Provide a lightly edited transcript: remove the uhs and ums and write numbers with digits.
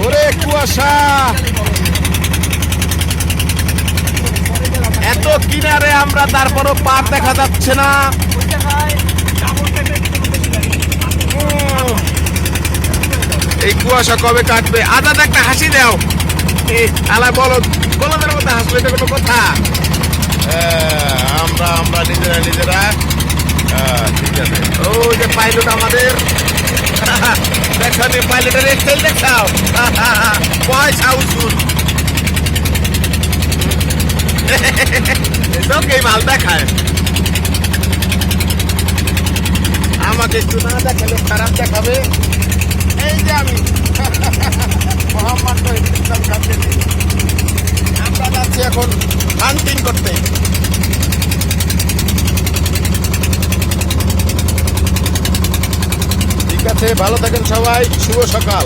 ওরে কুয়াশা, এত কিনারে আমরা, তারপরও পার দেখা যাচ্ছে না। এই কুয়াশা কবে কাটবে? আদাত একটা হাসি দাও। আলা বলো, বলদের মধ্যে হাসলে এটা কোনো কথা? আমরা আমরা নিজেরা নিজেরা। ঠিক আছে, ওই যে পাইলট আমাদের, দেখাবে পাইলটের স্টাইল দেখাও। পয়সা উসুল এই মাল দেখায়, আমাকে একটু না দেখালে খারাপ দেখাবে। এই যে আমি মোহাম্মদ শহীদুল ইসলাম খান, আমরা যাচ্ছি এখন হান্টিং করতে। ঠিক আছে, ভালো থাকেন সবাই, শুভ সকাল।